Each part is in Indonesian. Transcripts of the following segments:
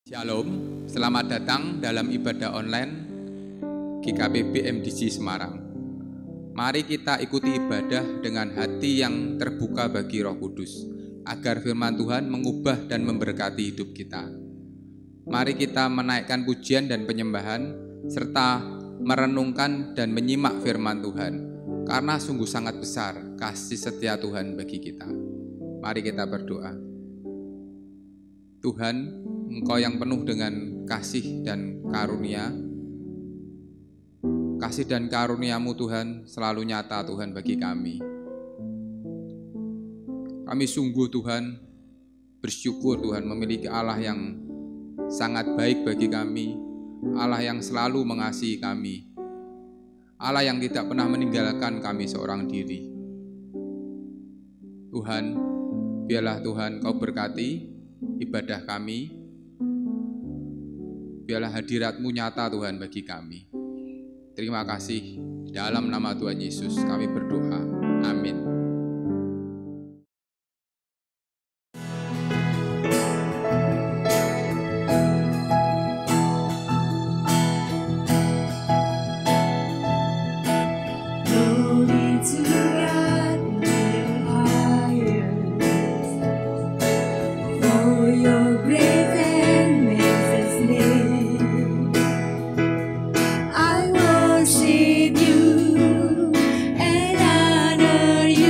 Shalom, selamat datang dalam ibadah online GKP BMDC Semarang. Mari kita ikuti ibadah dengan hati yang terbuka bagi Roh Kudus, agar firman Tuhan mengubah dan memberkati hidup kita. Mari kita menaikkan pujian dan penyembahan, serta merenungkan dan menyimak firman Tuhan, karena sungguh sangat besar kasih setia Tuhan bagi kita. Mari kita berdoa. Tuhan, Engkau yang penuh dengan kasih dan karunia. Kasih dan karunia-Mu Tuhan selalu nyata Tuhan bagi kami. Kami sungguh Tuhan bersyukur Tuhan memiliki Allah yang sangat baik bagi kami, Allah yang selalu mengasihi kami, Allah yang tidak pernah meninggalkan kami seorang diri. Tuhan, biarlah Tuhan Kau berkati ibadah kami. Biarlah hadirat-Mu nyata Tuhan bagi kami. Terima kasih. Dalam nama Tuhan Yesus kami berdoa. Amin. I worship you and honor you.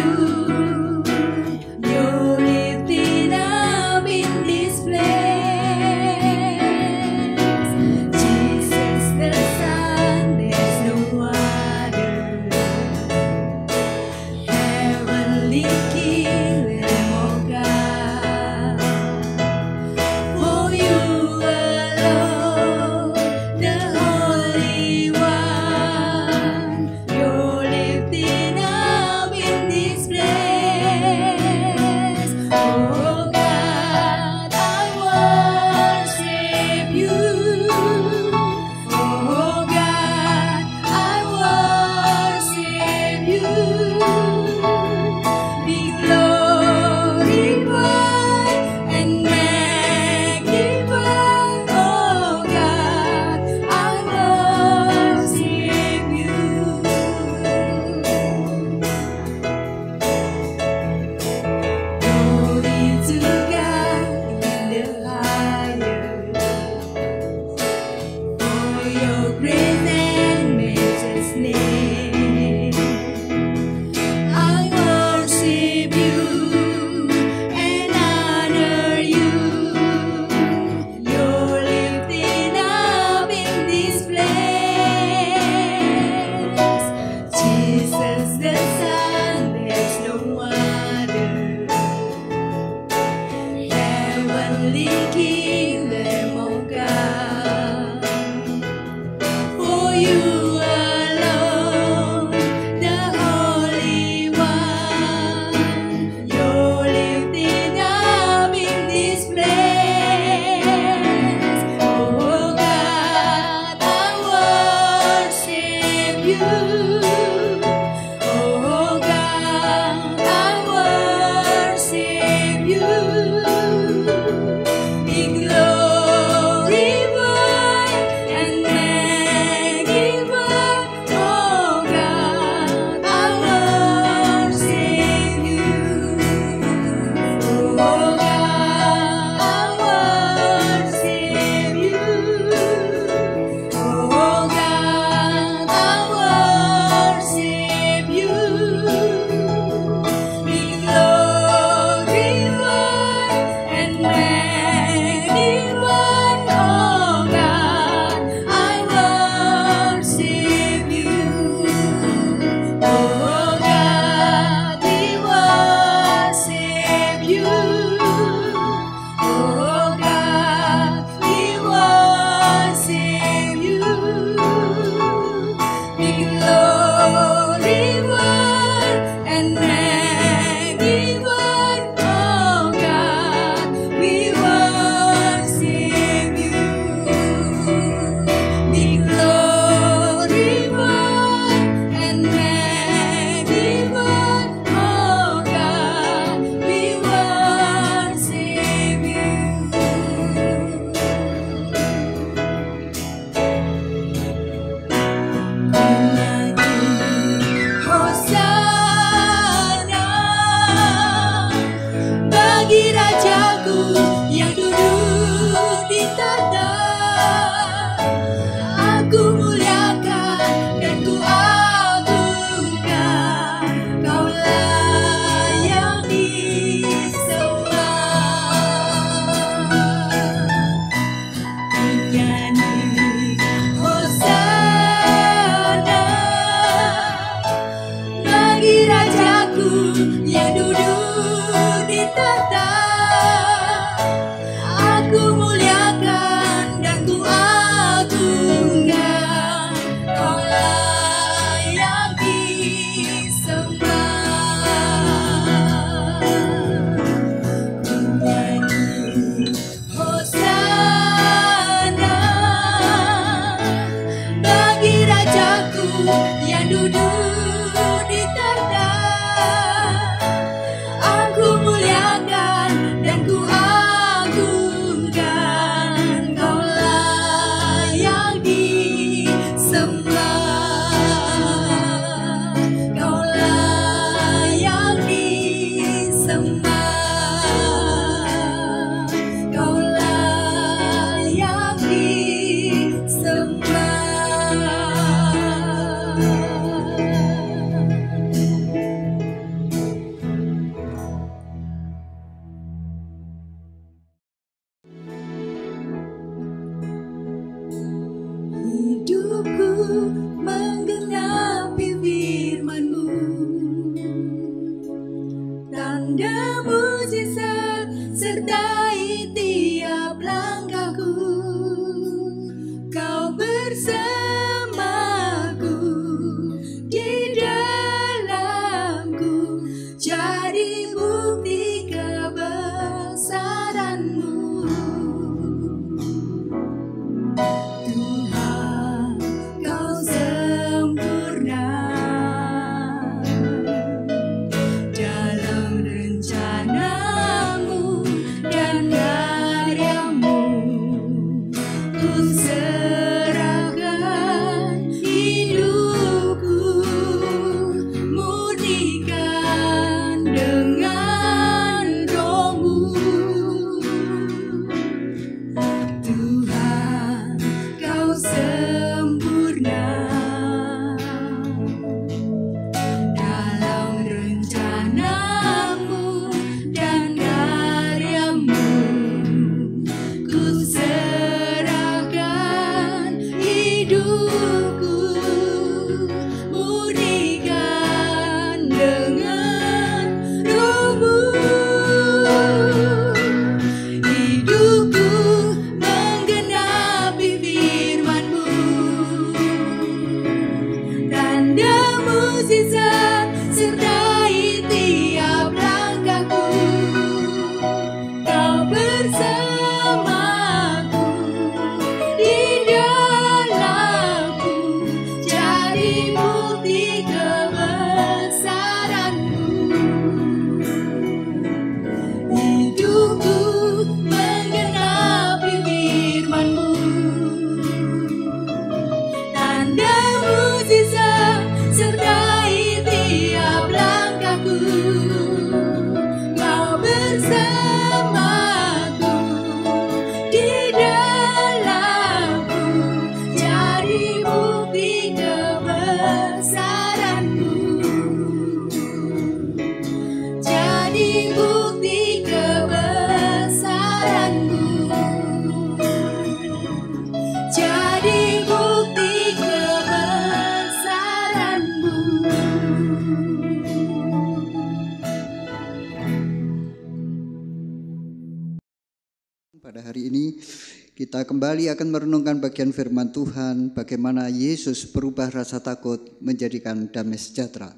Kita kembali akan merenungkan bagian firman Tuhan, bagaimana Yesus berubah rasa takut menjadikan damai sejahtera.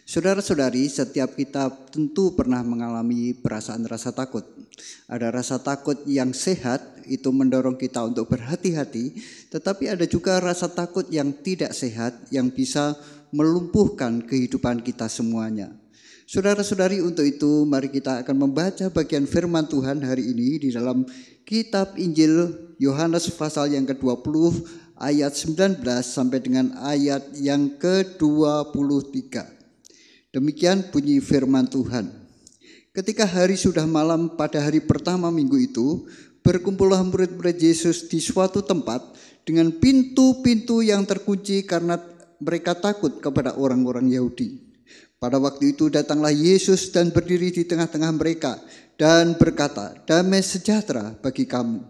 Saudara-saudari, setiap kita tentu pernah mengalami perasaan rasa takut. Ada rasa takut yang sehat, itu mendorong kita untuk berhati-hati, tetapi ada juga rasa takut yang tidak sehat, yang bisa melumpuhkan kehidupan kita semuanya. Saudara-saudari, untuk itu mari kita akan membaca bagian firman Tuhan hari ini di dalam kitab Injil Yohanes pasal yang ke-20 ayat 19 sampai dengan ayat yang ke-23. Demikian bunyi firman Tuhan. Ketika hari sudah malam pada hari pertama minggu itu, berkumpullah murid-murid Yesus di suatu tempat dengan pintu-pintu yang terkunci karena mereka takut kepada orang-orang Yahudi. Pada waktu itu datanglah Yesus dan berdiri di tengah-tengah mereka dan berkata, "Damai sejahtera bagi kamu."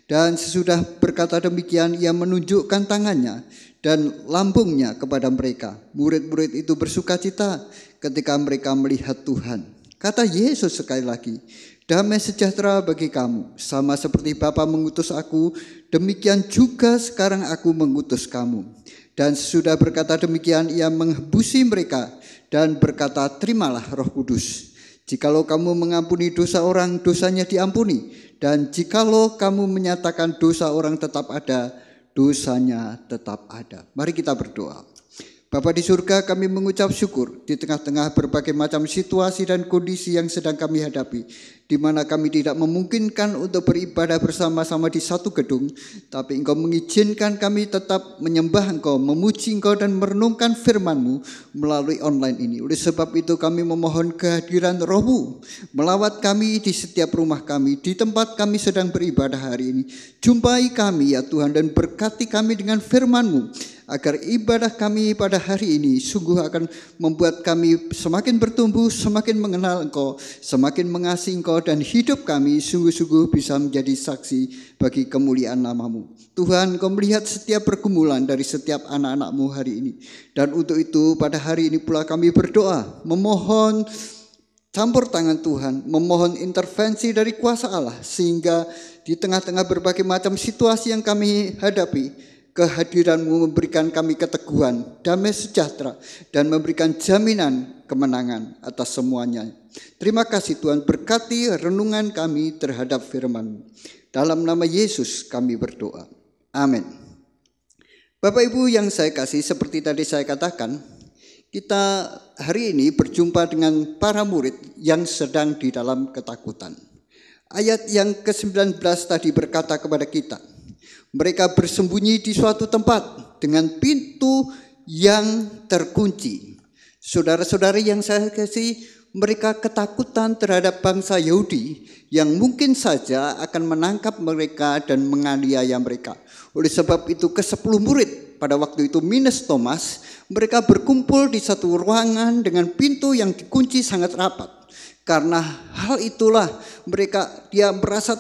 Dan sesudah berkata demikian, ia menunjukkan tangannya dan lambungnya kepada mereka. Murid-murid itu bersukacita ketika mereka melihat Tuhan. Kata Yesus sekali lagi, "Damai sejahtera bagi kamu. Sama seperti Bapa mengutus aku, demikian juga sekarang aku mengutus kamu." Dan sesudah berkata demikian, ia menghembusi mereka dan berkata, "Terimalah Roh Kudus. Jikalau kamu mengampuni dosa orang, dosanya diampuni. Dan jikalau kamu menyatakan dosa orang tetap ada, dosanya tetap ada." Mari kita berdoa. Bapa di surga, kami mengucap syukur di tengah-tengah berbagai macam situasi dan kondisi yang sedang kami hadapi, di mana kami tidak memungkinkan untuk beribadah bersama-sama di satu gedung, tapi Engkau mengizinkan kami tetap menyembah Engkau, memuji Engkau dan merenungkan firman-Mu melalui online ini. Oleh sebab itu kami memohon kehadiran Roh-Mu melawat kami di setiap rumah kami, di tempat kami sedang beribadah hari ini. Jumpai kami ya Tuhan dan berkati kami dengan firman-Mu, agar ibadah kami pada hari ini sungguh akan membuat kami semakin bertumbuh, semakin mengenal Engkau, semakin mengasihi Engkau, dan hidup kami sungguh-sungguh bisa menjadi saksi bagi kemuliaan nama-Mu. Tuhan, Engkau melihat setiap pergumulan dari setiap anak-anak-Mu hari ini. Dan untuk itu pada hari ini pula kami berdoa, memohon campur tangan Tuhan, memohon intervensi dari kuasa Allah, sehingga di tengah-tengah berbagai macam situasi yang kami hadapi, kehadiran-Mu memberikan kami keteguhan, damai sejahtera, dan memberikan jaminan kemenangan atas semuanya. Terima kasih Tuhan, berkati renungan kami terhadap firman-Mu. Dalam nama Yesus kami berdoa. Amin. Bapak Ibu yang saya kasih, seperti tadi saya katakan, kita hari ini berjumpa dengan para murid yang sedang di dalam ketakutan. Ayat yang ke-19 tadi berkata kepada kita, mereka bersembunyi di suatu tempat dengan pintu yang terkunci. Saudara-saudari yang saya kasih, mereka ketakutan terhadap bangsa Yahudi yang mungkin saja akan menangkap mereka dan menganiaya mereka. Oleh sebab itu ke-10 murid pada waktu itu minus Thomas, mereka berkumpul di satu ruangan dengan pintu yang dikunci sangat rapat. Karena hal itulah mereka merasa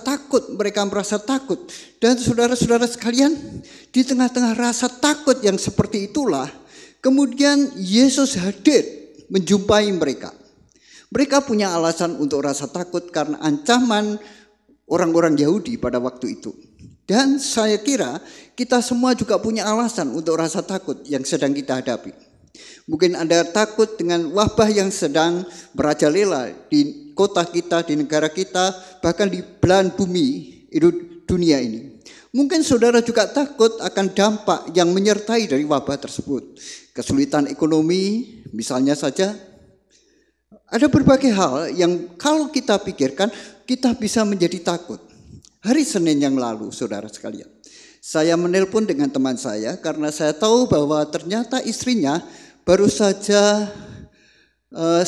takut. Dan saudara-saudara sekalian, di tengah-tengah rasa takut yang seperti itulah, kemudian Yesus hadir menjumpai mereka. Mereka punya alasan untuk rasa takut karena ancaman orang-orang Yahudi pada waktu itu. Dan saya kira kita semua juga punya alasan untuk rasa takut yang sedang kita hadapi. Mungkin Anda takut dengan wabah yang sedang merajalela di kota kita, di negara kita, bahkan di belahan bumi dunia ini. Mungkin saudara juga takut akan dampak yang menyertai dari wabah tersebut. Kesulitan ekonomi, misalnya saja. Ada berbagai hal yang kalau kita pikirkan, kita bisa menjadi takut. Hari Senin yang lalu, saudara sekalian, saya menelpon dengan teman saya karena saya tahu bahwa ternyata istrinya baru saja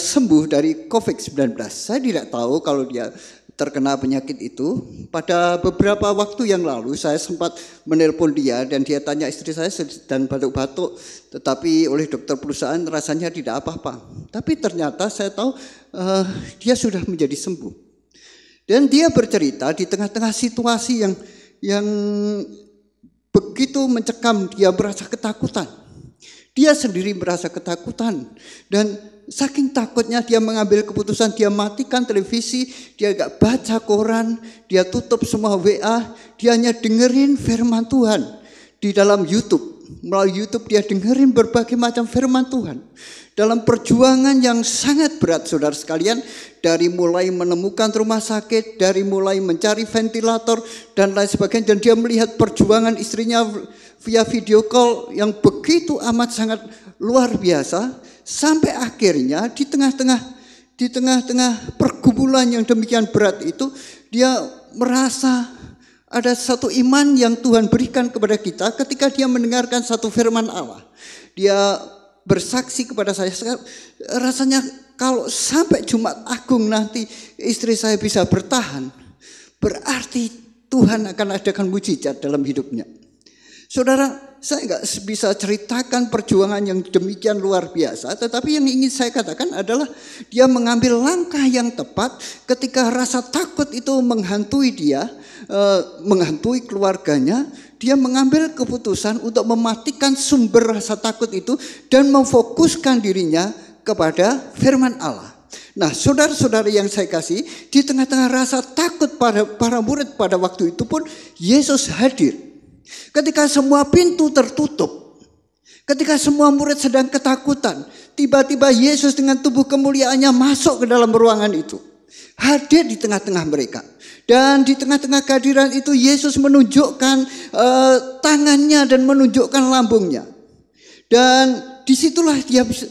sembuh dari COVID-19. Saya tidak tahu kalau dia terkena penyakit itu. Pada beberapa waktu yang lalu saya sempat menelpon dia dan dia tanya istri saya sedang batuk-batuk, tetapi oleh dokter perusahaan rasanya tidak apa-apa. Tapi ternyata saya tahu dia sudah menjadi sembuh. Dan dia bercerita di tengah-tengah situasi yang begitu mencekam, dia merasa ketakutan. Dia sendiri merasa ketakutan dan Saking takutnya dia mengambil keputusan, dia matikan televisi, dia gak baca koran, dia tutup semua WA, dia hanya dengerin firman Tuhan di dalam YouTube. Melalui YouTube dia dengerin berbagai macam firman Tuhan. Dalam perjuangan yang sangat berat, saudara sekalian, dari mulai menemukan rumah sakit, dari mulai mencari ventilator dan lain sebagainya, dan dia melihat perjuangan istrinya via video call yang begitu amat sangat luar biasa. Sampai akhirnya di tengah-tengah pergumulan yang demikian berat itu, dia merasa ada satu iman yang Tuhan berikan kepada kita ketika dia mendengarkan satu firman Allah. Dia bersaksi kepada saya, rasanya kalau sampai Jumat Agung nanti istri saya bisa bertahan, berarti Tuhan akan adakan mujizat dalam hidupnya. Saudara, saya nggak bisa ceritakan perjuangan yang demikian luar biasa, tetapi yang ingin saya katakan adalah dia mengambil langkah yang tepat ketika rasa takut itu menghantui dia, menghantui keluarganya. Dia mengambil keputusan untuk mematikan sumber rasa takut itu dan memfokuskan dirinya kepada firman Allah. Nah, saudara-saudara yang saya kasih, di tengah-tengah rasa takut para murid pada waktu itu pun Yesus hadir. Ketika semua pintu tertutup, ketika semua murid sedang ketakutan, tiba-tiba Yesus dengan tubuh kemuliaannya masuk ke dalam ruangan itu, hadir di tengah-tengah mereka. Dan di tengah-tengah kehadiran itu Yesus menunjukkan tangannya dan menunjukkan lambungnya. Dan disitulah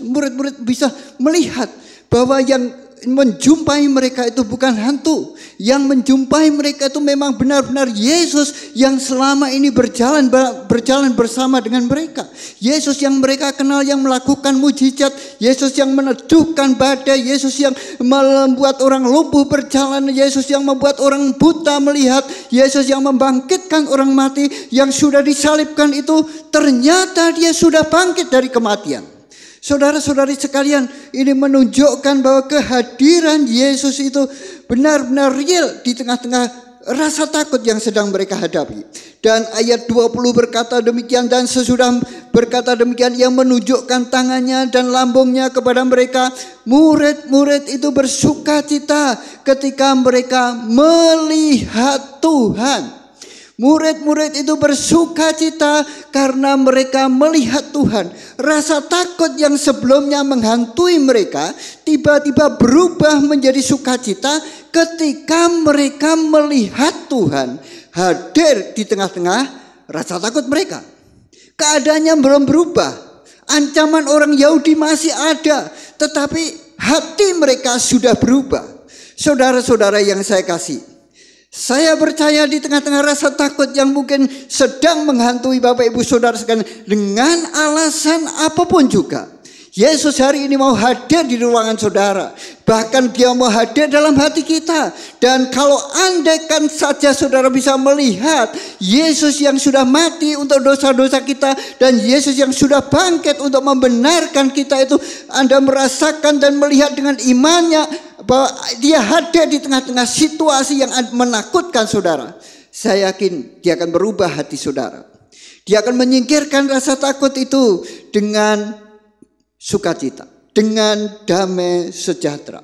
murid-murid bisa melihat bahwa yang menjumpai mereka itu bukan hantu. Yang menjumpai mereka itu memang benar-benar Yesus yang selama ini berjalan bersama dengan mereka. Yesus yang mereka kenal, yang melakukan mujizat. Yesus yang meneduhkan badai. Yesus yang membuat orang lumpuh berjalan. Yesus yang membuat orang buta melihat. Yesus yang membangkitkan orang mati yang sudah disalibkan itu, ternyata dia sudah bangkit dari kematian. Saudara-saudari sekalian, ini menunjukkan bahwa kehadiran Yesus itu benar-benar real di tengah-tengah rasa takut yang sedang mereka hadapi. Dan ayat 20 berkata demikian, dan sesudah berkata demikian ia menunjukkan tangannya dan lambungnya kepada mereka. Murid-murid itu bersuka cita ketika mereka melihat Tuhan. Murid-murid itu bersuka cita karena mereka melihat Tuhan. Rasa takut yang sebelumnya menghantui mereka tiba-tiba berubah menjadi sukacita ketika mereka melihat Tuhan hadir di tengah-tengah rasa takut mereka. Keadaannya belum berubah. Ancaman orang Yahudi masih ada, tetapi hati mereka sudah berubah. Saudara-saudara yang saya kasih, saya percaya di tengah-tengah rasa takut yang mungkin sedang menghantui Bapak Ibu Saudara sekalian, dengan alasan apapun juga, Yesus hari ini mau hadir di ruangan saudara. Bahkan dia mau hadir dalam hati kita. Dan kalau andaikan saja saudara bisa melihat Yesus yang sudah mati untuk dosa-dosa kita, dan Yesus yang sudah bangkit untuk membenarkan kita itu, Anda merasakan dan melihat dengan imannya bahwa dia hadir di tengah-tengah situasi yang menakutkan saudara. Saya yakin dia akan berubah hati saudara. Dia akan menyingkirkan rasa takut itu dengan sukacita, dengan damai sejahtera.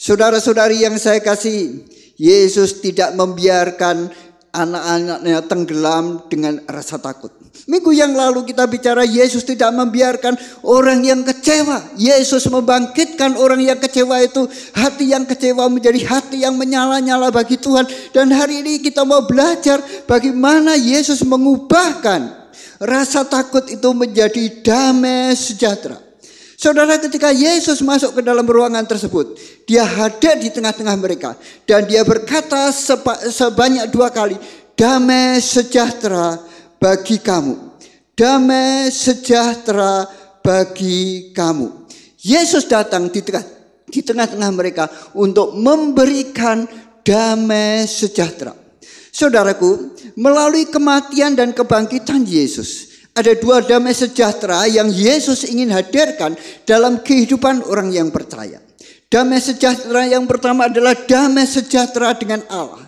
Saudara-saudari yang saya kasih, Yesus tidak membiarkan anak-anaknya tenggelam dengan rasa takut. Minggu yang lalu kita bicara Yesus tidak membiarkan orang yang kecewa. Yesus membangkitkan orang yang kecewa itu. Hati yang kecewa menjadi hati yang menyala-nyala bagi Tuhan. Dan hari ini kita mau belajar bagaimana Yesus mengubahkan rasa takut itu menjadi damai sejahtera. Saudara, ketika Yesus masuk ke dalam ruangan tersebut, dia hadir di tengah-tengah mereka. Dan dia berkata sebanyak 2 kali, damai sejahtera bagi kamu. Damai sejahtera bagi kamu. Yesus datang di tengah-tengah mereka untuk memberikan damai sejahtera. Saudaraku, melalui kematian dan kebangkitan Yesus, ada 2 damai sejahtera yang Yesus ingin hadirkan dalam kehidupan orang yang percaya. Damai sejahtera yang pertama adalah damai sejahtera dengan Allah.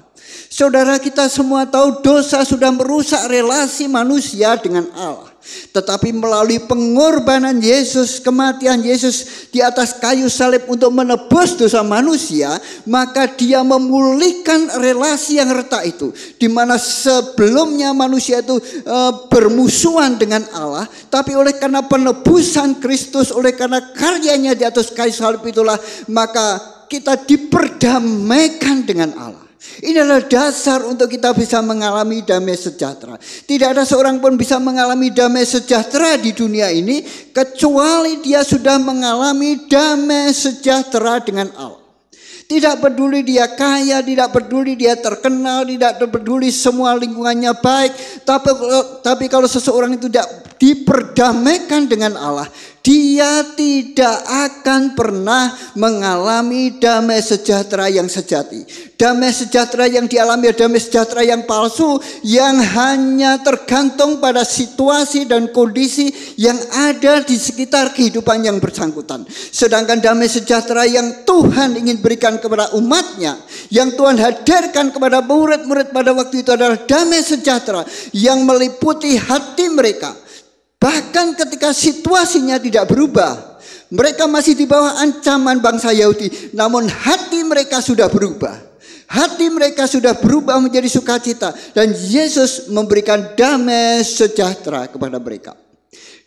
Saudara, kita semua tahu dosa sudah merusak relasi manusia dengan Allah. Tetapi melalui pengorbanan Yesus, kematian Yesus di atas kayu salib untuk menebus dosa manusia, maka dia memulihkan relasi yang retak itu. Di mana sebelumnya manusia itu bermusuhan dengan Allah, tapi oleh karena penebusan Kristus, oleh karena karyanya di atas kayu salib itulah, maka kita diperdamaikan dengan Allah. Ini adalah dasar untuk kita bisa mengalami damai sejahtera. Tidak ada seorang pun bisa mengalami damai sejahtera di dunia ini kecuali dia sudah mengalami damai sejahtera dengan Allah. Tidak peduli dia kaya, tidak peduli dia terkenal, tidak peduli semua lingkungannya baik. Tapi kalau seseorang itu tidak diperdamaikan dengan Allah, dia tidak akan pernah mengalami damai sejahtera yang sejati. Damai sejahtera yang dialami adalah damai sejahtera yang palsu, yang hanya tergantung pada situasi dan kondisi yang ada di sekitar kehidupan yang bersangkutan. Sedangkan damai sejahtera yang Tuhan ingin berikan kepada umatnya, yang Tuhan hadirkan kepada murid-murid pada waktu itu adalah damai sejahtera yang meliputi hati mereka. Bahkan ketika situasinya tidak berubah, mereka masih di bawah ancaman bangsa Yahudi, namun hati mereka sudah berubah. Hati mereka sudah berubah menjadi sukacita, dan Yesus memberikan damai sejahtera kepada mereka.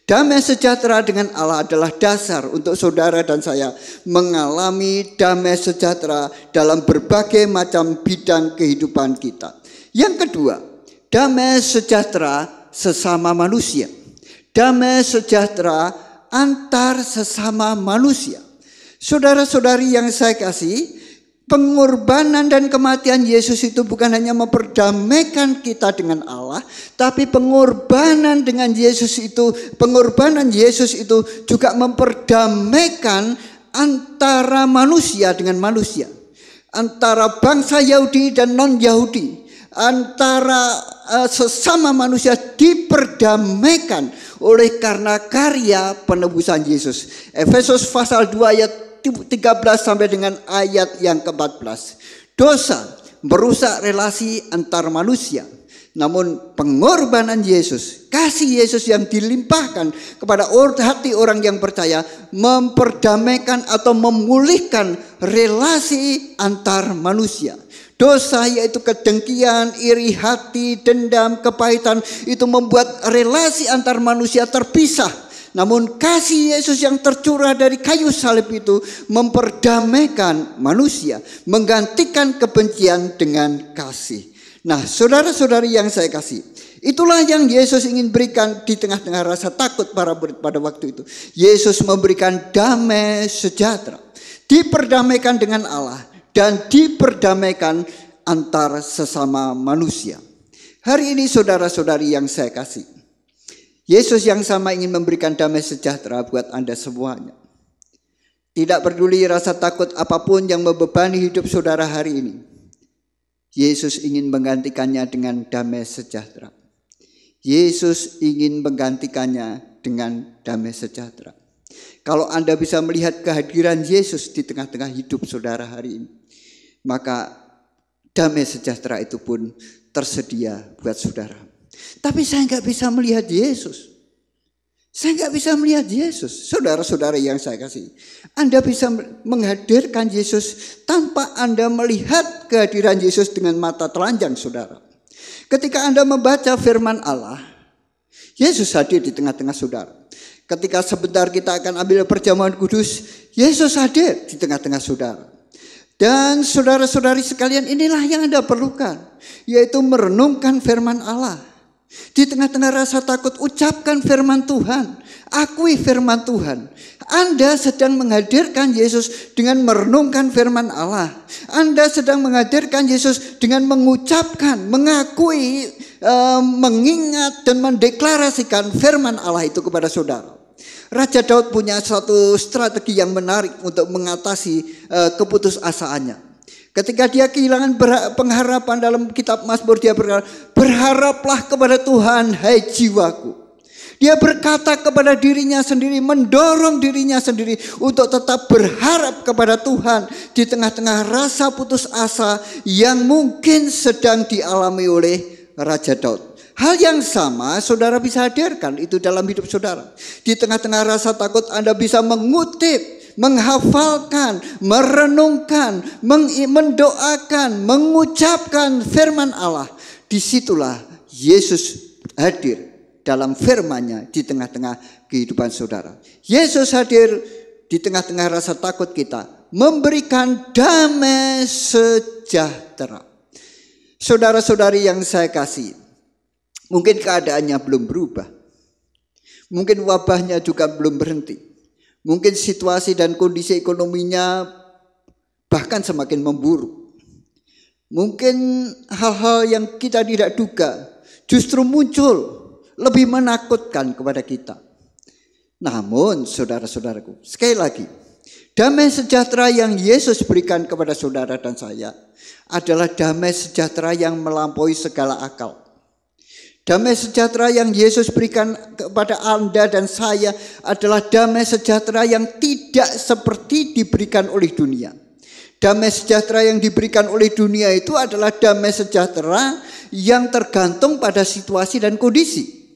Damai sejahtera dengan Allah adalah dasar untuk saudara dan saya mengalami damai sejahtera dalam berbagai macam bidang kehidupan kita. Yang kedua, damai sejahtera sesama manusia. Damai sejahtera antar sesama manusia. Saudara-saudari yang saya kasih, pengorbanan dan kematian Yesus itu bukan hanya memperdamaikan kita dengan Allah, tapi pengorbanan Yesus itu juga memperdamaikan antara manusia dengan manusia, antara bangsa Yahudi dan non-Yahudi, antara sesama manusia diperdamaikan oleh karena karya penebusan Yesus. Efesus pasal 2 ayat 13 sampai dengan ayat yang ke-14. Dosa merusak relasi antar manusia, namun pengorbanan Yesus, kasih Yesus yang dilimpahkan kepada hati orang yang percaya, memperdamaikan atau memulihkan relasi antar manusia. Dosa yaitu kedengkian, iri hati, dendam, kepahitan, itu membuat relasi antar manusia terpisah. Namun kasih Yesus yang tercurah dari kayu salib itu memperdamaikan manusia, menggantikan kebencian dengan kasih. Nah, saudara-saudari yang saya kasih, itulah yang Yesus ingin berikan di tengah-tengah rasa takut para murid pada waktu itu. Yesus memberikan damai sejahtera, diperdamaikan dengan Allah, dan diperdamaikan antar sesama manusia. Hari ini saudara-saudari yang saya kasih, Yesus yang sama ingin memberikan damai sejahtera buat Anda semuanya. Tidak peduli rasa takut apapun yang membebani hidup saudara hari ini, Yesus ingin menggantikannya dengan damai sejahtera. Yesus ingin menggantikannya dengan damai sejahtera. Kalau Anda bisa melihat kehadiran Yesus di tengah-tengah hidup saudara hari ini, maka damai sejahtera itu pun tersedia buat saudara. Tapi saya nggak bisa melihat Yesus. Saya nggak bisa melihat Yesus. Saudara-saudara yang saya kasih, Anda bisa menghadirkan Yesus tanpa Anda melihat kehadiran Yesus dengan mata telanjang saudara. Ketika Anda membaca firman Allah, Yesus hadir di tengah-tengah saudara. Ketika sebentar kita akan ambil perjamuan kudus, Yesus hadir di tengah-tengah saudara. Dan saudara-saudari sekalian, inilah yang Anda perlukan, yaitu merenungkan firman Allah. Di tengah-tengah rasa takut, ucapkan firman Tuhan, akui firman Tuhan. Anda sedang menghadirkan Yesus dengan merenungkan firman Allah. Anda sedang menghadirkan Yesus dengan mengucapkan, mengakui, mengingat dan mendeklarasikan firman Allah itu kepada saudara. Raja Daud punya suatu strategi yang menarik untuk mengatasi keputusasaannya. Ketika dia kehilangan pengharapan dalam kitab Mazmur, dia berkata, berharaplah kepada Tuhan, hai jiwaku. Dia berkata kepada dirinya sendiri, mendorong dirinya sendiri untuk tetap berharap kepada Tuhan di tengah-tengah rasa putus asa yang mungkin sedang dialami oleh Raja Daud. Hal yang sama saudara bisa hadirkan itu dalam hidup saudara. Di tengah-tengah rasa takut Anda bisa mengutip, menghafalkan, merenungkan, mendoakan, mengucapkan firman Allah. Disitulah Yesus hadir dalam firman-Nya di tengah-tengah kehidupan saudara. Yesus hadir di tengah-tengah rasa takut kita, memberikan damai sejahtera. Saudara-saudari yang saya kasih, mungkin keadaannya belum berubah. Mungkin wabahnya juga belum berhenti. Mungkin situasi dan kondisi ekonominya bahkan semakin memburuk. Mungkin hal-hal yang kita tidak duga justru muncul lebih menakutkan kepada kita. Namun saudara-saudaraku, sekali lagi, damai sejahtera yang Yesus berikan kepada saudara dan saya adalah damai sejahtera yang melampaui segala akal. Damai sejahtera yang Yesus berikan kepada Anda dan saya adalah damai sejahtera yang tidak seperti diberikan oleh dunia. Damai sejahtera yang diberikan oleh dunia itu adalah damai sejahtera yang tergantung pada situasi dan kondisi.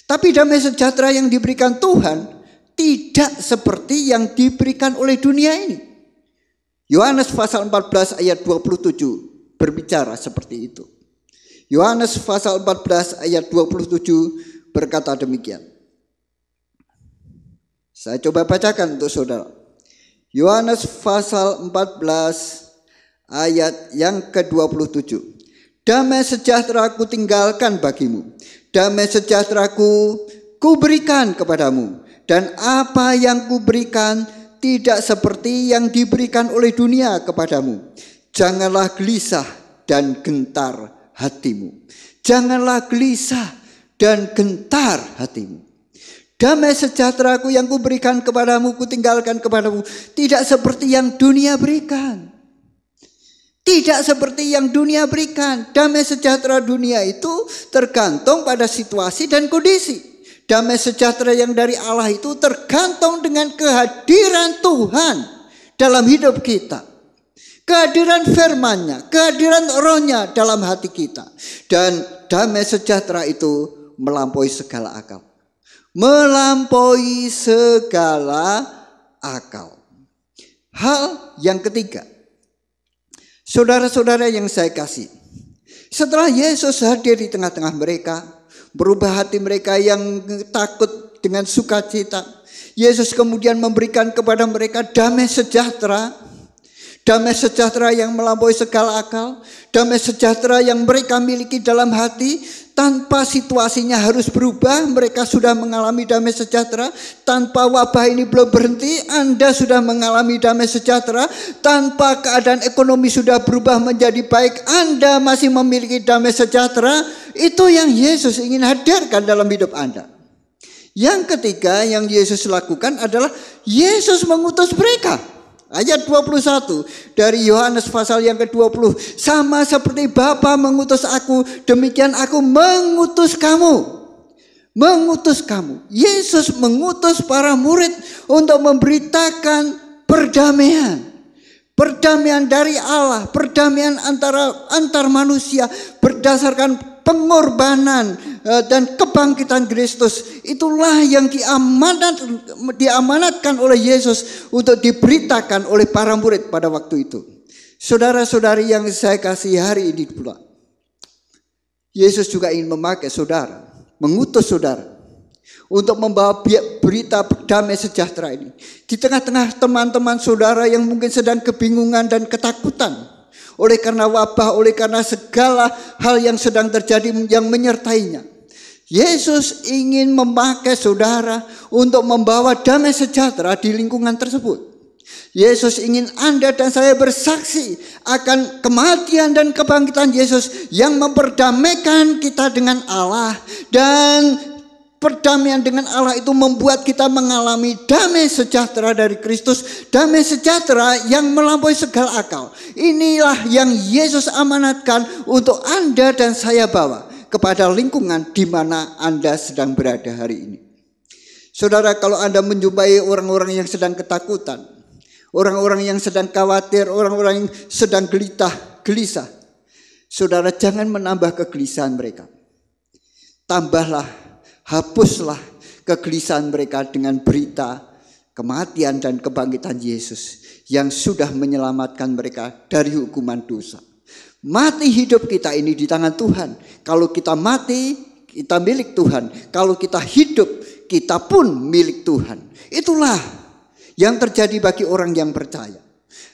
Tapi damai sejahtera yang diberikan Tuhan tidak seperti yang diberikan oleh dunia ini. Yohanes pasal 14 ayat 27 berbicara seperti itu. Yohanes pasal 14 ayat 27 berkata demikian. Saya coba bacakan untuk saudara. Yohanes pasal 14 ayat yang ke-27. Damai sejahtera ku tinggalkan bagimu. Damai sejahtera ku berikan kepadamu. Dan apa yang ku berikan tidak seperti yang diberikan oleh dunia kepadamu. Janganlah gelisah dan gentar hatimu. Janganlah gelisah dan gentar hatimu. Damai sejahteraku yang kuberikan kepadamu, kutinggalkan kepadamu, tidak seperti yang dunia berikan. Tidak seperti yang dunia berikan. Damai sejahtera dunia itu tergantung pada situasi dan kondisi. Damai sejahtera yang dari Allah itu tergantung dengan kehadiran Tuhan dalam hidup kita. Kehadiran firman-Nya, kehadiran Roh-Nya dalam hati kita. Dan damai sejahtera itu melampaui segala akal. Melampaui segala akal. Hal yang ketiga, saudara-saudara yang saya kasih, setelah Yesus hadir di tengah-tengah mereka, berubah hati mereka yang takut dengan sukacita, Yesus kemudian memberikan kepada mereka damai sejahtera. Damai sejahtera yang melampaui segala akal. Damai sejahtera yang mereka miliki dalam hati. Tanpa situasinya harus berubah, mereka sudah mengalami damai sejahtera. Tanpa wabah ini belum berhenti, Anda sudah mengalami damai sejahtera. Tanpa keadaan ekonomi sudah berubah menjadi baik, Anda masih memiliki damai sejahtera. Itu yang Yesus ingin hadirkan dalam hidup Anda. Yang ketiga yang Yesus lakukan adalah Yesus mengutus mereka. Ayat 21 dari Yohanes pasal yang ke-20. Sama seperti Bapa mengutus aku, demikian aku mengutus kamu. Mengutus kamu. Yesus mengutus para murid untuk memberitakan perdamaian. Perdamaian dari Allah, perdamaian antar manusia berdasarkan pengorbanan dan kebangkitan Kristus. Itulah yang diamanatkan oleh Yesus untuk diberitakan oleh para murid pada waktu itu. Saudara-saudari yang saya kasih hari ini pula, Yesus juga ingin memakai saudara, mengutus saudara untuk membawa berita damai sejahtera ini di tengah-tengah teman-teman saudara yang mungkin sedang kebingungan dan ketakutan oleh karena wabah, oleh karena segala hal yang sedang terjadi yang menyertainya. Yesus ingin memakai saudara untuk membawa damai sejahtera di lingkungan tersebut. Yesus ingin Anda dan saya bersaksi akan kematian dan kebangkitan Yesus yang memperdamaikan kita dengan Allah. Dan perdamaian dengan Allah itu membuat kita mengalami damai sejahtera dari Kristus. Damai sejahtera yang melampaui segala akal. Inilah yang Yesus amanatkan untuk Anda dan saya bawa kepada lingkungan di mana Anda sedang berada hari ini. Saudara, kalau Anda menjumpai orang-orang yang sedang ketakutan, orang-orang yang sedang khawatir, orang-orang yang sedang gelisah, saudara jangan menambah kegelisahan mereka. tambahlah, hapuslah kegelisahan mereka dengan berita kematian dan kebangkitan Yesus yang sudah menyelamatkan mereka dari hukuman dosa. Mati hidup kita ini di tangan Tuhan. Kalau kita mati, kita milik Tuhan. Kalau kita hidup, kita pun milik Tuhan. Itulah yang terjadi bagi orang yang percaya.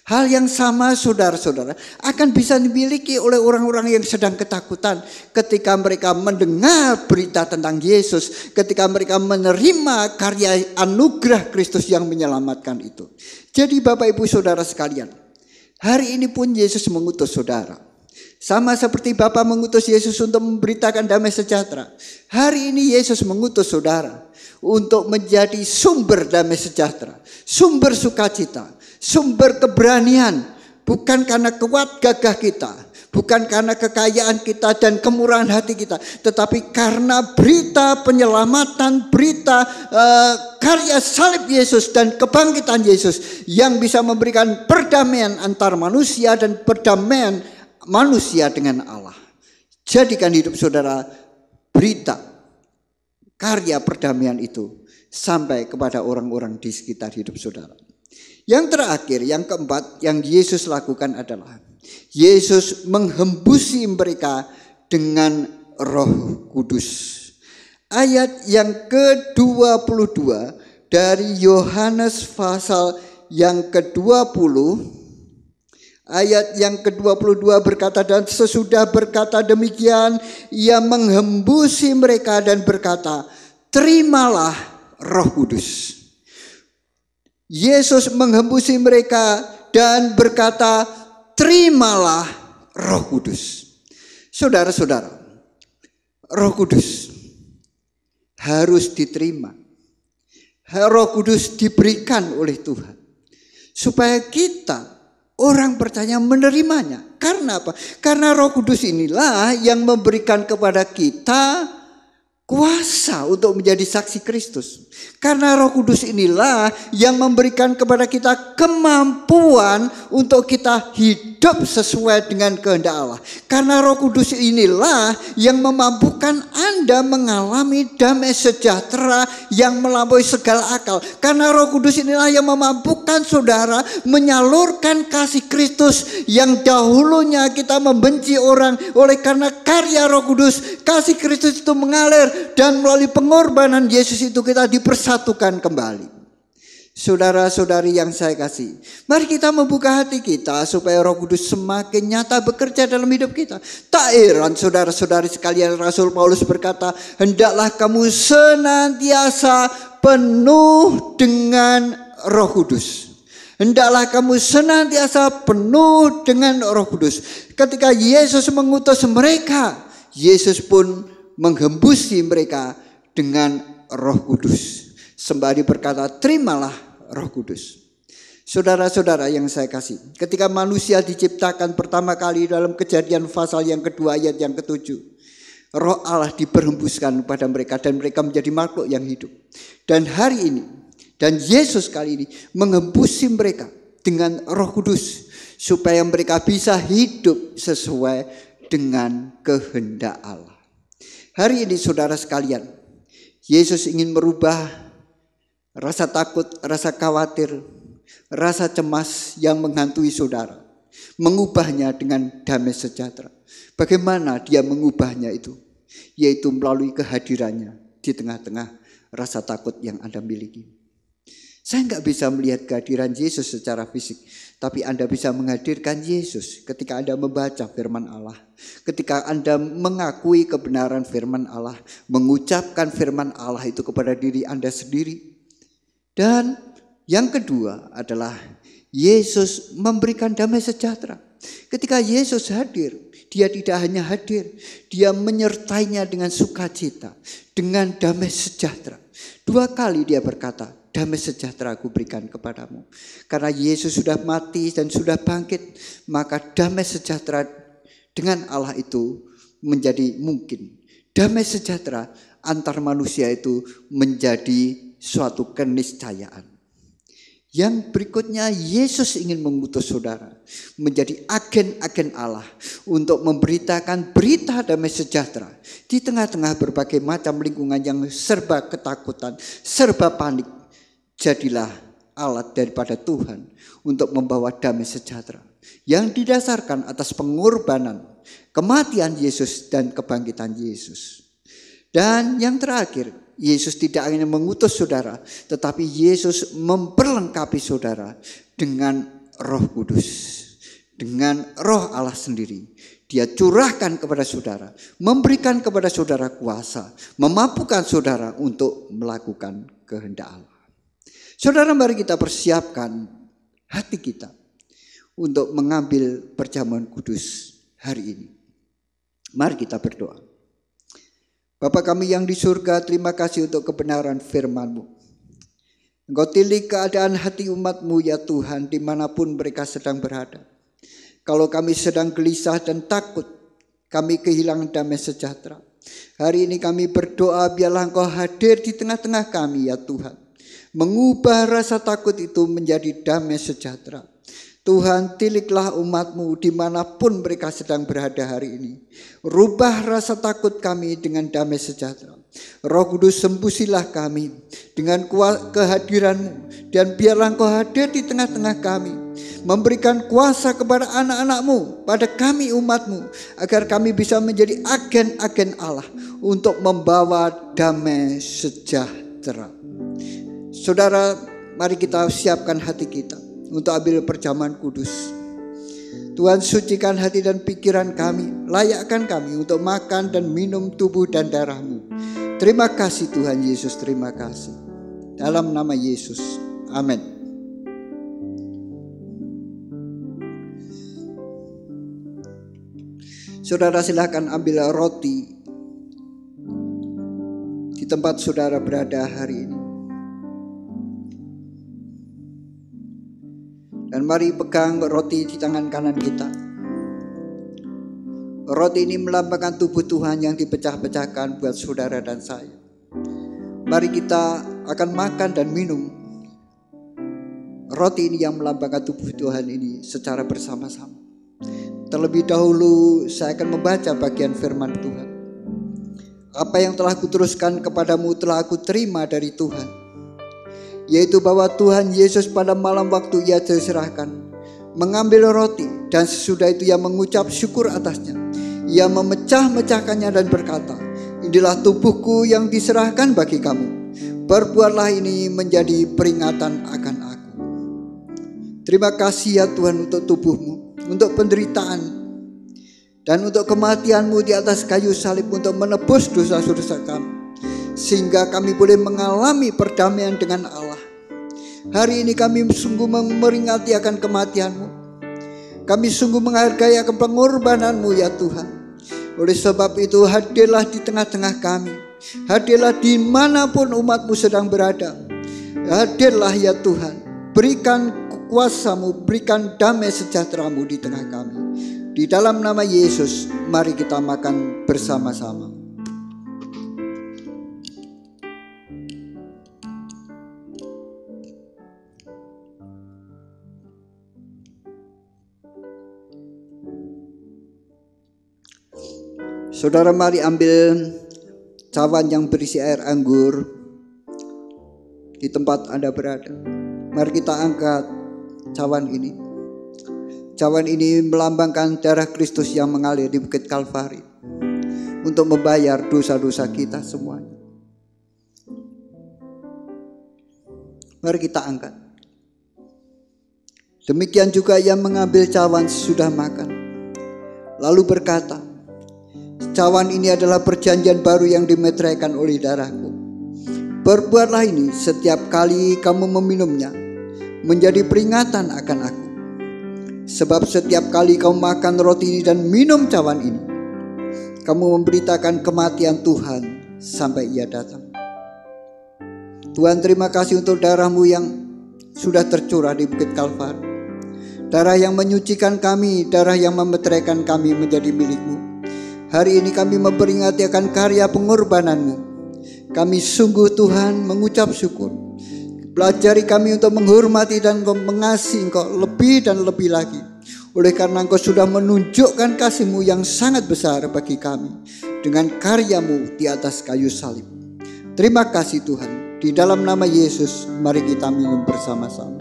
Hal yang sama saudara-saudara akan bisa dimiliki oleh orang-orang yang sedang ketakutan ketika mereka mendengar berita tentang Yesus, ketika mereka menerima karya anugerah Kristus yang menyelamatkan itu. Jadi Bapak Ibu Saudara sekalian, hari ini pun Yesus mengutus saudara. Sama seperti Bapa mengutus Yesus untuk memberitakan damai sejahtera. Hari ini Yesus mengutus saudara untuk menjadi sumber damai sejahtera, sumber sukacita, sumber keberanian, bukan karena kuat gagah kita, bukan karena kekayaan kita dan kemurahan hati kita, tetapi karena berita penyelamatan, berita karya salib Yesus dan kebangkitan Yesus yang bisa memberikan perdamaian antar manusia dan perdamaian manusia dengan Allah. Jadikan hidup saudara berita karya perdamaian itu sampai kepada orang-orang di sekitar hidup saudara. Yang terakhir, yang keempat yang Yesus lakukan adalah Yesus menghembusi mereka dengan Roh Kudus. Ayat yang ke-22 dari Yohanes pasal yang ke-20, ayat yang ke-22 berkata, dan sesudah berkata demikian, ia menghembusi mereka dan berkata, terimalah Roh Kudus. Yesus menghembusi mereka dan berkata, terimalah Roh Kudus. Saudara-saudara, Roh Kudus harus diterima. Roh Kudus diberikan oleh Tuhan supaya kita orang percaya menerimanya. Karena apa? Karena Roh Kudus inilah yang memberikan kepada kita kuasa untuk menjadi saksi Kristus. Karena Roh Kudus inilah yang memberikan kepada kita kemampuan untuk kita hidup sesuai dengan kehendak Allah. Karena Roh Kudus inilah yang memampukan Anda mengalami damai sejahtera yang melampaui segala akal. Karena Roh Kudus inilah yang memampukan saudara menyalurkan kasih Kristus yang dahulunya kita membenci orang. Oleh karena karya Roh Kudus, kasih Kristus itu mengalir dan melalui pengorbanan Yesus itu kita dipersatukan kembali. Saudara-saudari yang saya kasih, mari kita membuka hati kita supaya Roh Kudus semakin nyata bekerja dalam hidup kita. Tak heran saudara-saudari sekalian, Rasul Paulus berkata, hendaklah kamu senantiasa penuh dengan Roh Kudus. Hendaklah kamu senantiasa penuh dengan Roh Kudus. Ketika Yesus mengutus mereka, Yesus pun menghembusi mereka dengan Roh Kudus. Sembari berkata, terimalah Roh Kudus. Saudara-saudara yang saya kasih, ketika manusia diciptakan pertama kali dalam Kejadian pasal yang kedua ayat yang ke-7, Roh Allah diperhembuskan kepada mereka dan mereka menjadi makhluk yang hidup. Dan hari ini, dan Yesus kali ini menghembusi mereka dengan Roh Kudus supaya mereka bisa hidup sesuai dengan kehendak Allah. Hari ini saudara sekalian, Yesus ingin merubah rasa takut, rasa khawatir, rasa cemas yang menghantui saudara. Mengubahnya dengan damai sejahtera. Bagaimana dia mengubahnya itu? Yaitu melalui kehadirannya di tengah-tengah rasa takut yang Anda miliki. Saya nggak bisa melihat kehadiran Yesus secara fisik, tapi Anda bisa menghadirkan Yesus ketika Anda membaca firman Allah. Ketika Anda mengakui kebenaran firman Allah, mengucapkan firman Allah itu kepada diri Anda sendiri. Dan yang kedua adalah Yesus memberikan damai sejahtera. Ketika Yesus hadir, dia tidak hanya hadir, dia menyertainya dengan sukacita, dengan damai sejahtera. 2 kali dia berkata, damai sejahtera aku berikan kepadamu. Karena Yesus sudah mati dan sudah bangkit, maka damai sejahtera dengan Allah itu menjadi mungkin. Damai sejahtera antar manusia itu menjadi suatu keniscayaan. Yang berikutnya, Yesus ingin mengutus saudara menjadi agen-agen Allah untuk memberitakan berita damai sejahtera di tengah-tengah berbagai macam lingkungan yang serba ketakutan, serba panik. Jadilah alat daripada Tuhan untuk membawa damai sejahtera yang didasarkan atas pengorbanan, kematian Yesus dan kebangkitan Yesus. Dan yang terakhir, Yesus tidak hanya mengutus saudara, tetapi Yesus memperlengkapi saudara dengan Roh Kudus, dengan Roh Allah sendiri. Dia curahkan kepada saudara, memberikan kepada saudara kuasa, memampukan saudara untuk melakukan kehendak Allah. Saudara, mari kita persiapkan hati kita untuk mengambil perjamuan kudus hari ini. Mari kita berdoa. Bapa kami yang di surga, terima kasih untuk kebenaran firman-Mu. Engkau tilik keadaan hati umat-Mu ya Tuhan, dimanapun mereka sedang berada. Kalau kami sedang gelisah dan takut, kami kehilangan damai sejahtera. Hari ini kami berdoa, biarlah Engkau hadir di tengah-tengah kami ya Tuhan. Mengubah rasa takut itu menjadi damai sejahtera. Tuhan, tiliklah umat-Mu dimanapun mereka sedang berada hari ini. Rubah rasa takut kami dengan damai sejahtera. Roh Kudus, sembusilah kami dengan kehadiran-Mu. Dan biarlah Engkau hadir di tengah-tengah kami. Memberikan kuasa kepada anak-anak-Mu, pada kami umat-Mu. Agar kami bisa menjadi agen-agen Allah untuk membawa damai sejahtera. Saudara, mari kita siapkan hati kita untuk ambil perjamuan kudus. Tuhan, sucikan hati dan pikiran kami, layakkan kami untuk makan dan minum tubuh dan darah-Mu. Terima kasih Tuhan Yesus, terima kasih. Dalam nama Yesus, amin. Saudara, silakan ambil roti di tempat saudara berada hari ini. Dan mari pegang roti di tangan kanan kita. Roti ini melambangkan tubuh Tuhan yang dipecah-pecahkan buat saudara dan saya. Mari kita akan makan dan minum roti ini yang melambangkan tubuh Tuhan ini secara bersama-sama. Terlebih dahulu saya akan membaca bagian firman Tuhan. Apa yang telah kuteruskan kepadamu telah aku terima dari Tuhan, yaitu bahwa Tuhan Yesus pada malam waktu ia diserahkan mengambil roti, dan sesudah itu ia mengucap syukur atasnya. Ia memecah-mecahkannya dan berkata, inilah tubuhku yang diserahkan bagi kamu. Perbuatlah ini menjadi peringatan akan aku. Terima kasih ya Tuhan untuk tubuh-Mu, untuk penderitaan dan untuk kematian-Mu di atas kayu salib untuk menebus dosa-dosa kami, sehingga kami boleh mengalami perdamaian dengan Allah. Hari ini kami sungguh memperingati akan kematian-Mu. Kami sungguh menghargai akan pengorbanan-Mu ya Tuhan. Oleh sebab itu hadirlah di tengah-tengah kami. Hadirlah dimanapun umat-Mu sedang berada. Hadirlah ya Tuhan. Berikan kuasa-Mu, berikan damai sejahtera-Mu di tengah kami. Di dalam nama Yesus, mari kita makan bersama-sama. Saudara, mari ambil cawan yang berisi air anggur di tempat Anda berada. Mari kita angkat cawan ini. Cawan ini melambangkan darah Kristus yang mengalir di Bukit Kalvari untuk membayar dosa-dosa kita semuanya. Mari kita angkat. Demikian juga ia mengambil cawan sesudah makan, lalu berkata, cawan ini adalah perjanjian baru yang dimeteraikan oleh darahku. Perbuatlah ini setiap kali kamu meminumnya, menjadi peringatan akan aku. Sebab setiap kali kamu makan roti ini dan minum cawan ini, kamu memberitakan kematian Tuhan sampai ia datang. Tuhan, terima kasih untuk darah-Mu yang sudah tercurah di Bukit Kalvari. Darah yang menyucikan kami, darah yang memeteraikan kami menjadi milik-Mu. Hari ini kami memperingati akan karya pengorbanan-Mu. Kami sungguh Tuhan mengucap syukur. Pelajari kami untuk menghormati dan mengasihi Engkau lebih dan lebih lagi. Oleh karena Engkau sudah menunjukkan kasih-Mu yang sangat besar bagi kami dengan karya-Mu di atas kayu salib. Terima kasih Tuhan. Di dalam nama Yesus, mari kita minum bersama-sama.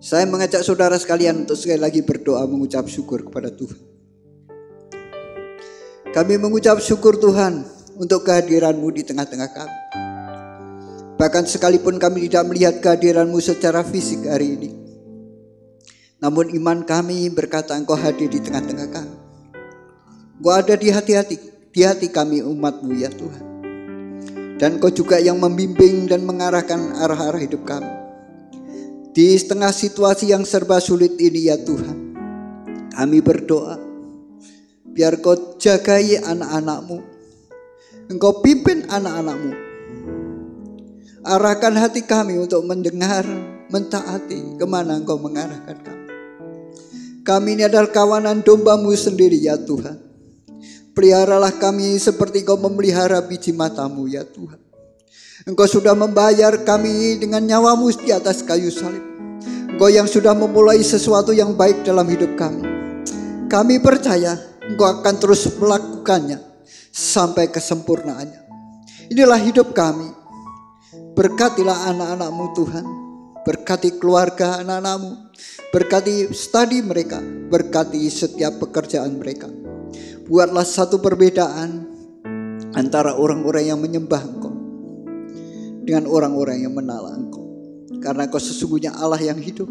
Saya mengajak saudara sekalian untuk sekali lagi berdoa mengucap syukur kepada Tuhan. Kami mengucap syukur Tuhan untuk kehadiran-Mu di tengah-tengah kami. Bahkan sekalipun kami tidak melihat kehadiran-Mu secara fisik hari ini, namun iman kami berkata Engkau hadir di tengah-tengah kami. Engkau ada di hati kami umat-Mu ya Tuhan. Dan Engkau juga yang membimbing dan mengarahkan arah-arah hidup kami. Di tengah situasi yang serba sulit ini ya Tuhan, kami berdoa, biar Kau jagai anak-anak-Mu, Engkau pimpin anak-anak-Mu, arahkan hati kami untuk mendengar, mentaati kemana Engkau mengarahkan kami. Kami ini adalah kawanan domba-Mu sendiri ya Tuhan. Peliharalah kami seperti Kau memelihara biji mata-Mu ya Tuhan. Engkau sudah membayar kami dengan nyawa-Mu di atas kayu salib. Engkau yang sudah memulai sesuatu yang baik dalam hidup kami. Kami percaya Engkau akan terus melakukannya sampai kesempurnaannya. Inilah hidup kami. Berkatilah anak-anak-Mu Tuhan. Berkati keluarga anak-anak-Mu. Berkati studi mereka. Berkati setiap pekerjaan mereka. Buatlah satu perbedaan antara orang-orang yang menyembah Engkau dengan orang-orang yang menolak Engkau. Karena Engkau sesungguhnya Allah yang hidup,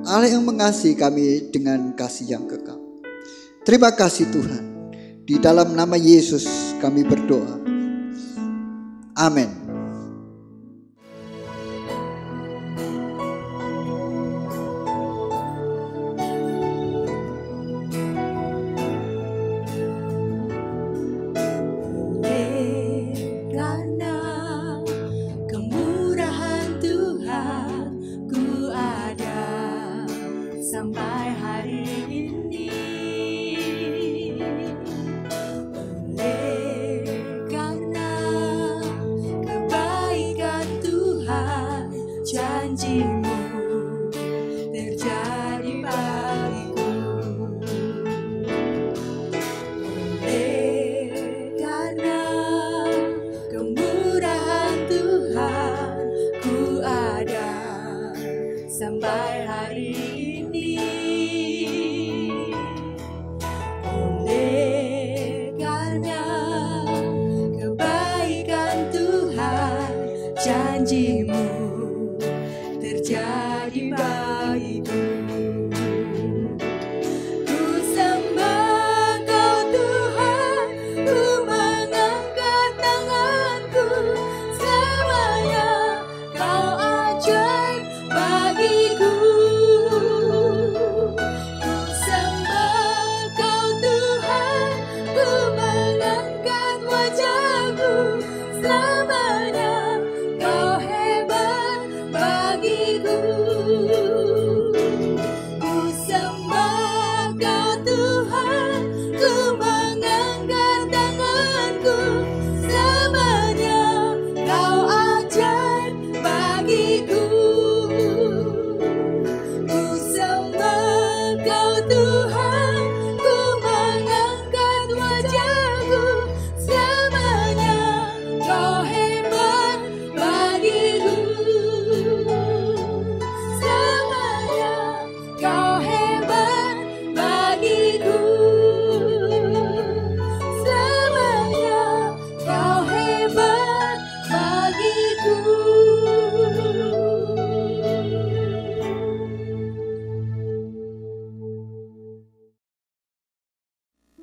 Allah yang mengasihi kami dengan kasih yang kekal. Terima kasih Tuhan. Di dalam nama Yesus kami berdoa. Amin.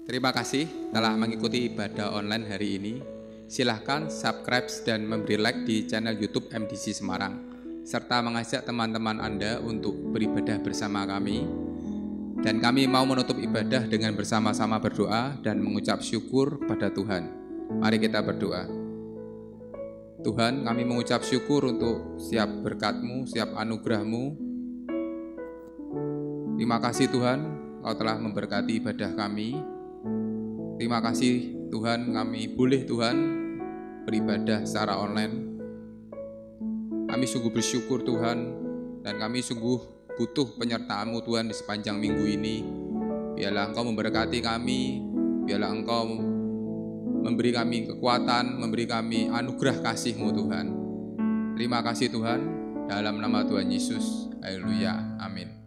Terima kasih telah mengikuti ibadah online hari ini. Silahkan subscribe dan memberi like di channel YouTube MDC Semarang, serta mengajak teman-teman Anda untuk beribadah bersama kami. Dan kami mau menutup ibadah dengan bersama-sama berdoa dan mengucap syukur pada Tuhan. Mari kita berdoa. Tuhan, kami mengucap syukur untuk setiap berkat-Mu, setiap anugerah-Mu. Terima kasih Tuhan, Kau telah memberkati ibadah kami. Terima kasih Tuhan, kami boleh Tuhan beribadah secara online. Kami sungguh bersyukur Tuhan, dan kami sungguh butuh penyertaan-Mu Tuhan di sepanjang minggu ini. Biarlah Engkau memberkati kami, biarlah Engkau memberi kami kekuatan, memberi kami anugerah kasih-Mu Tuhan. Terima kasih Tuhan, dalam nama Tuhan Yesus. Haleluya, amin.